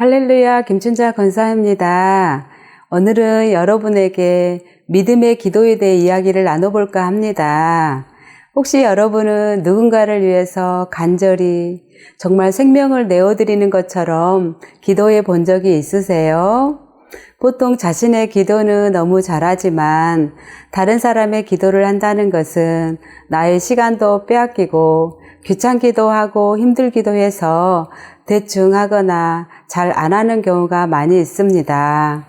할렐루야, 김춘자 권사입니다. 오늘은 여러분에게 믿음의 기도에 대해 이야기를 나눠볼까 합니다. 혹시 여러분은 누군가를 위해서 간절히 정말 생명을 내어드리는 것처럼 기도해 본 적이 있으세요? 보통 자신의 기도는 너무 잘하지만 다른 사람의 기도를 한다는 것은 나의 시간도 빼앗기고 귀찮기도 하고 힘들기도 해서 대충 하거나 잘 안 하는 경우가 많이 있습니다.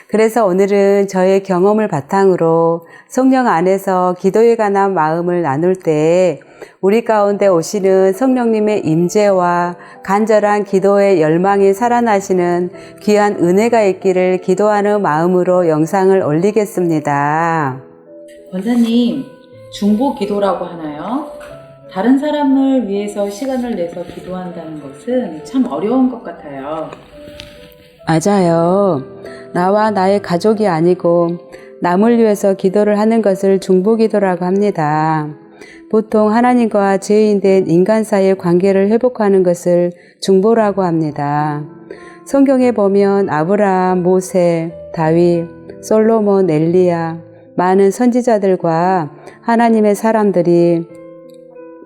그래서 오늘은 저의 경험을 바탕으로 성령 안에서 기도에 관한 마음을 나눌 때 우리 가운데 오시는 성령님의 임재와 간절한 기도의 열망이 살아나시는 귀한 은혜가 있기를 기도하는 마음으로 영상을 올리겠습니다. 권사님, 중보 기도라고 하나요? 다른 사람을 위해서 시간을 내서 기도한다는 것은 참 어려운 것 같아요. 맞아요. 나와 나의 가족이 아니고 남을 위해서 기도를 하는 것을 중보기도라고 합니다. 보통 하나님과 죄인된 인간 사이의 관계를 회복하는 것을 중보라고 합니다. 성경에 보면 아브라함, 모세, 다윗, 솔로몬, 엘리야, 많은 선지자들과 하나님의 사람들이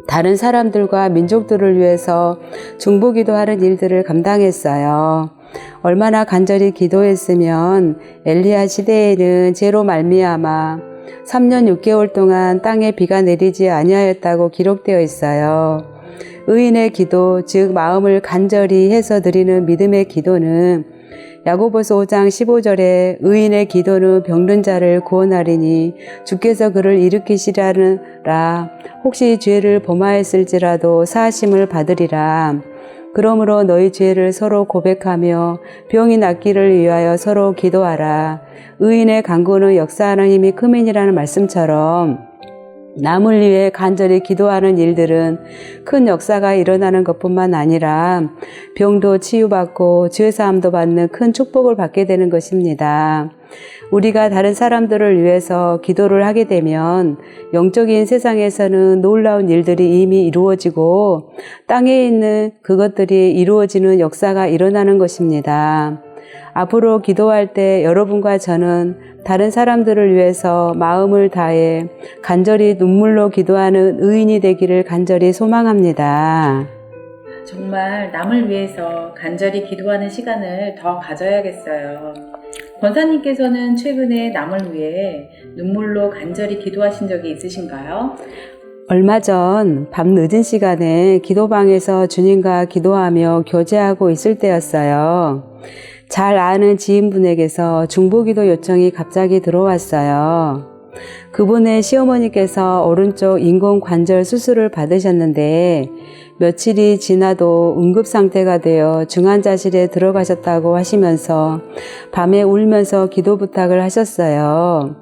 다른 사람들과 민족들을 위해서 중보기도하는 일들을 감당했어요. 얼마나 간절히 기도했으면 엘리야 시대에는 죄로 말미암아 3년 6개월 동안 땅에 비가 내리지 아니하였다고 기록되어 있어요. 의인의 기도, 즉 마음을 간절히 해서 드리는 믿음의 기도는 야고보서 5장 15절에 의인의 기도는 병든 자를 구원하리니 주께서 그를 일으키시리라. 혹시 죄를 범하였을지라도 사하심을 받으리라. 그러므로 너희 죄를 서로 고백하며 병이 낫기를 위하여 서로 기도하라. 의인의 간구는 역사하는 힘이 크민이라는 말씀처럼 남을 위해 간절히 기도하는 일들은 큰 역사가 일어나는 것뿐만 아니라 병도 치유받고 죄사함도 받는 큰 축복을 받게 되는 것입니다. 우리가 다른 사람들을 위해서 기도를 하게 되면 영적인 세상에서는 놀라운 일들이 이미 이루어지고 땅에 있는 그것들이 이루어지는 역사가 일어나는 것입니다. 앞으로 기도할 때 여러분과 저는 다른 사람들을 위해서 마음을 다해 간절히 눈물로 기도하는 의인이 되기를 간절히 소망합니다. 정말 남을 위해서 간절히 기도하는 시간을 더 가져야겠어요. 권사님께서는 최근에 남을 위해 눈물로 간절히 기도하신 적이 있으신가요? 얼마 전 밤 늦은 시간에 기도방에서 주님과 기도하며 교제하고 있을 때였어요. 잘 아는 지인분에게서 중보기도 요청이 갑자기 들어왔어요. 그분의 시어머니께서 오른쪽 인공관절 수술을 받으셨는데 며칠이 지나도 응급상태가 되어 중환자실에 들어가셨다고 하시면서 밤에 울면서 기도 부탁을 하셨어요.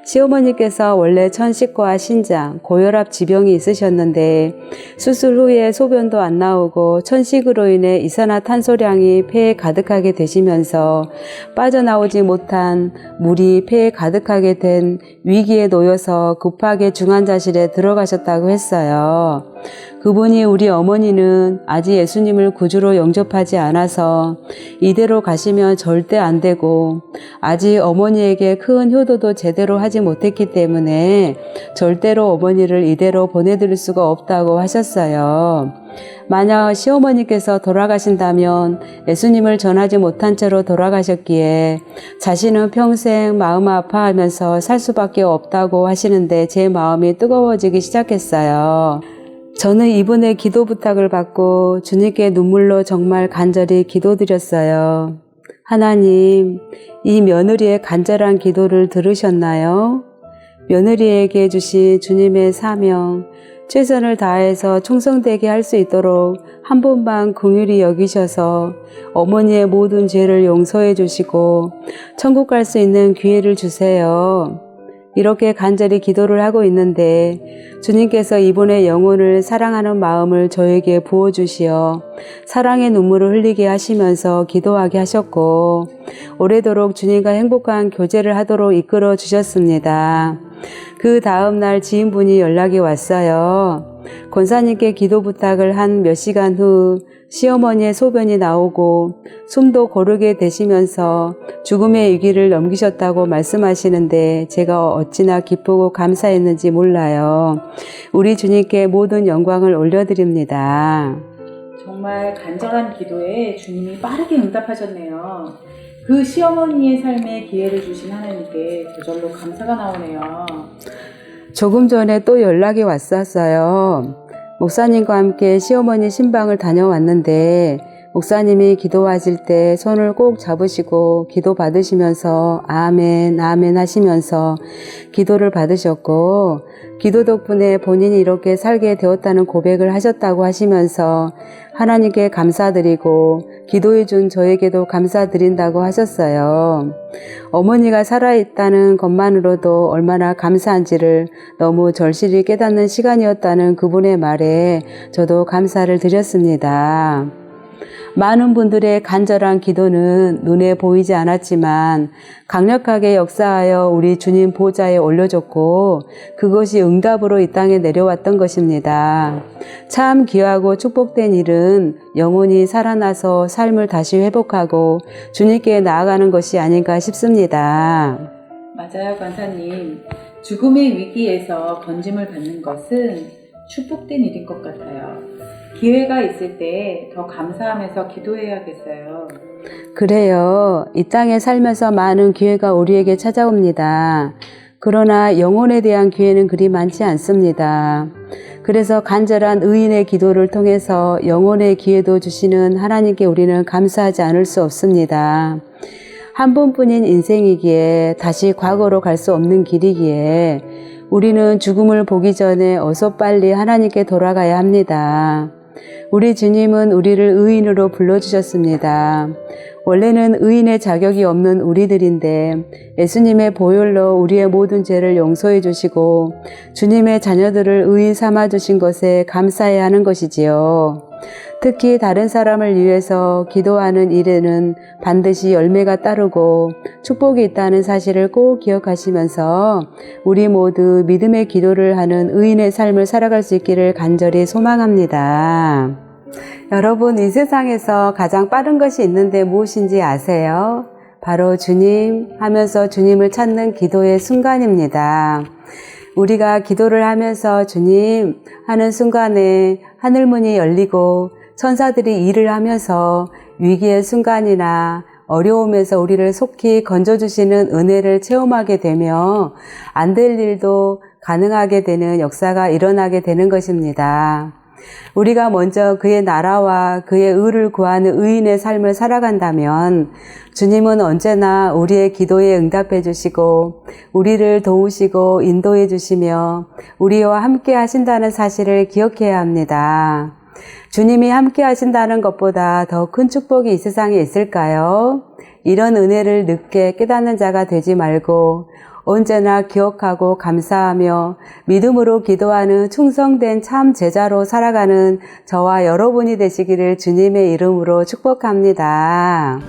시어머니께서 원래 천식과 신장, 고혈압 지병이 있으셨는데 수술 후에 소변도 안 나오고 천식으로 인해 이산화탄소량이 폐에 가득하게 되시면서 빠져나오지 못한 물이 폐에 가득하게 된 위기에 놓여서 급하게 중환자실에 들어가셨다고 했어요. 그분이 우리 어머니는 아직 예수님을 구주로 영접하지 않아서 이대로 가시면 절대 안 되고 아직 어머니에게 큰 효도도 제대로 하지 못했기 때문에 절대로 어머니를 이대로 보내드릴 수가 없다고 하셨어요. 만약 시어머니께서 돌아가신다면 예수님을 전하지 못한 채로 돌아가셨기에 자신은 평생 마음 아파하면서 살 수밖에 없다고 하시는데 제 마음이 뜨거워지기 시작했어요. 저는 이분의 기도 부탁을 받고 주님께 눈물로 정말 간절히 기도드렸어요. 하나님, 이 며느리의 간절한 기도를 들으셨나요? 며느리에게 주신 주님의 사명, 최선을 다해서 충성되게 할 수 있도록 한 번만 긍휼히 여기셔서 어머니의 모든 죄를 용서해 주시고 천국 갈 수 있는 기회를 주세요. 이렇게 간절히 기도를 하고 있는데 주님께서 이분의 영혼을 사랑하는 마음을 저에게 부어주시어 사랑의 눈물을 흘리게 하시면서 기도하게 하셨고 오래도록 주님과 행복한 교제를 하도록 이끌어 주셨습니다. 그 다음날 지인분이 연락이 왔어요. 권사님께 기도 부탁을 한 몇 시간 후 시어머니의 소변이 나오고 숨도 고르게 되시면서 죽음의 위기를 넘기셨다고 말씀하시는데 제가 어찌나 기쁘고 감사했는지 몰라요. 우리 주님께 모든 영광을 올려드립니다. 정말 간절한 기도에 주님이 빠르게 응답하셨네요. 그 시어머니의 삶에 기회를 주신 하나님께 저절로 감사가 나오네요. 조금 전에 또 연락이 왔었어요. 목사님과 함께 시어머니 신방을 다녀왔는데 목사님이 기도하실 때 손을 꼭 잡으시고 기도 받으시면서 아멘 아멘 하시면서 기도를 받으셨고 기도 덕분에 본인이 이렇게 살게 되었다는 고백을 하셨다고 하시면서 하나님께 감사드리고 기도해 준 저에게도 감사드린다고 하셨어요. 어머니가 살아있다는 것만으로도 얼마나 감사한지를 너무 절실히 깨닫는 시간이었다는 그분의 말에 저도 감사를 드렸습니다. 많은 분들의 간절한 기도는 눈에 보이지 않았지만 강력하게 역사하여 우리 주님 보좌에 올려졌고 그것이 응답으로 이 땅에 내려왔던 것입니다. 참 귀하고 축복된 일은 영혼이 살아나서 삶을 다시 회복하고 주님께 나아가는 것이 아닌가 싶습니다. 맞아요, 권사님. 죽음의 위기에서 건짐을 받는 것은 축복된 일인 것 같아요. 기회가 있을 때 더 감사하면서 기도해야겠어요. 그래요. 이 땅에 살면서 많은 기회가 우리에게 찾아옵니다. 그러나 영혼에 대한 기회는 그리 많지 않습니다. 그래서 간절한 의인의 기도를 통해서 영혼의 기회도 주시는 하나님께 우리는 감사하지 않을 수 없습니다. 한 번뿐인 인생이기에 다시 과거로 갈 수 없는 길이기에 우리는 죽음을 보기 전에 어서 빨리 하나님께 돌아가야 합니다. 우리 주님은 우리를 의인으로 불러주셨습니다. 원래는 의인의 자격이 없는 우리들인데 예수님의 보혈로 우리의 모든 죄를 용서해 주시고 주님의 자녀들을 의인 삼아 주신 것에 감사해야 하는 것이지요. 특히 다른 사람을 위해서 기도하는 일에는 반드시 열매가 따르고 축복이 있다는 사실을 꼭 기억하시면서 우리 모두 믿음의 기도를 하는 의인의 삶을 살아갈 수 있기를 간절히 소망합니다. 여러분, 이 세상에서 가장 빠른 것이 있는데 무엇인지 아세요? 바로 주님 하면서 주님을 찾는 기도의 순간입니다. 우리가 기도를 하면서 주님 하는 순간에 하늘문이 열리고 천사들이 일을 하면서 위기의 순간이나 어려움에서 우리를 속히 건져주시는 은혜를 체험하게 되며 안 될 일도 가능하게 되는 역사가 일어나게 되는 것입니다. 우리가 먼저 그의 나라와 그의 의를 구하는 의인의 삶을 살아간다면 주님은 언제나 우리의 기도에 응답해 주시고 우리를 도우시고 인도해 주시며 우리와 함께 하신다는 사실을 기억해야 합니다. 주님이 함께 하신다는 것보다 더 큰 축복이 이 세상에 있을까요? 이런 은혜를 늦게 깨닫는 자가 되지 말고 언제나 기억하고 감사하며 믿음으로 기도하는 충성된 참 제자로 살아가는 저와 여러분이 되시기를 주님의 이름으로 축복합니다.